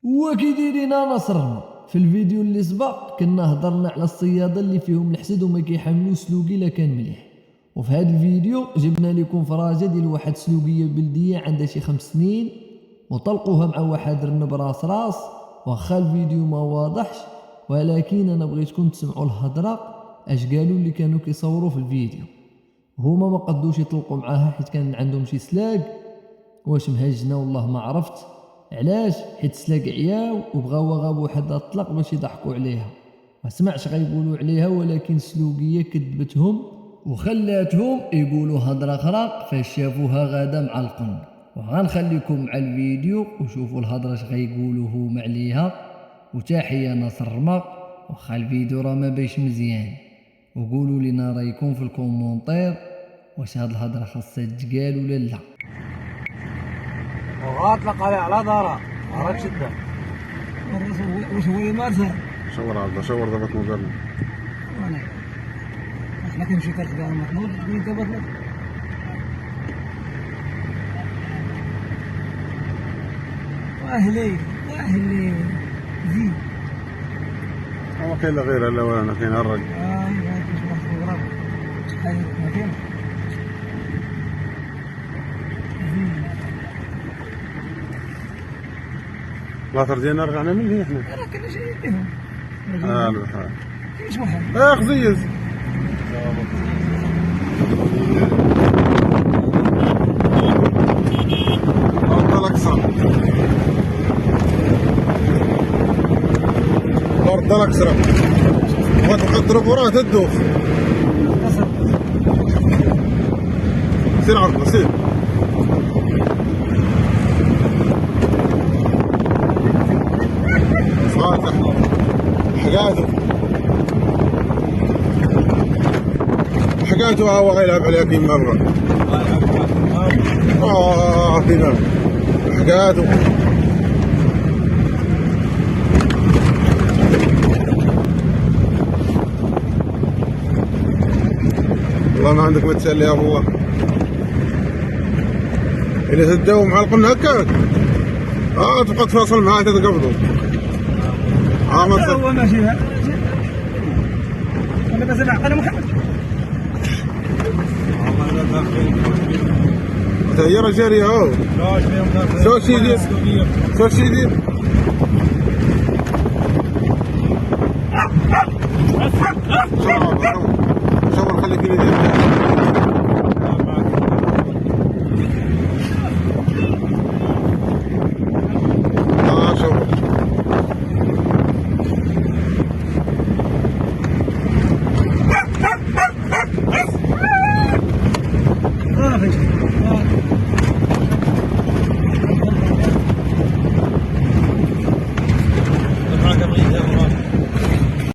وكي دايرين نصرنا. في الفيديو اللي سبق كنا هضرنا على الصيادة اللي فيهم الحسد وما كيحملوا سلوقي لا كان مليح، وفي هذا الفيديو جبنا لكم فراجة ديال واحد سلوقية بلدية عندها شي 5 سنين وطلقوها مع واحد رنب راس. واخا الفيديو ما واضحش ولكن انا بغيتكم تسمعوا الهضره اش قالوا اللي كانوا كيصوروا في الفيديو. هما ما قدوش يطلقوا معاها حيت كان عندهم شي سلاق، واش مهجنا والله ما عرفت علاش، حيت سلاق عياو وبغاو غاب واحد اطلق باش يضحكوا عليها. ما سمعش غيقولوا عليها، ولكن السلوقيه كذبتهم وخلاتهم يقولوا هضره اخرى فاش شافوها غاده مع القن. وغنخليكم مع الفيديو وشوفوا الهضره اش غيقولوا هما عليها. وتحيه نصر الرمق. واخا الفيديو راه ما باش مزيان، وقولوا لنا رايكم في الكومونتير واش هاد الهضره خاصها تقال ولا لا. وغاطلق على دارها راك شدها واش هو يمارسها. شور عبد شور ضبط مجرد احنا كنمشي كتلقى محمود وين ضبط واهلي زين. ما كاين لا غيرها لا انا كاين الرجل. ايوا كنت واحد الغراب شحال ما كاين لاطر ديالنا رجعنا من هنا حنا. راه كنا جايين بهم. البحر. كاينش واحد. خزيز. ورد الاكسر. ورد الاكسر. وتقدر وراه تدوخ. سير عرضنا سير. صالح حكاته هو غيلعب عليها كيما مرة. كذا حكاته والله ما عندك ما تسأل يا الله. إذا تداوم مع القن هكاك تبقى تفاصل معاه تتقبضوا. ما هو ماشي انا بس انا محمد هي راه جاريه اهو. شو شي يدير شو نخليك يدير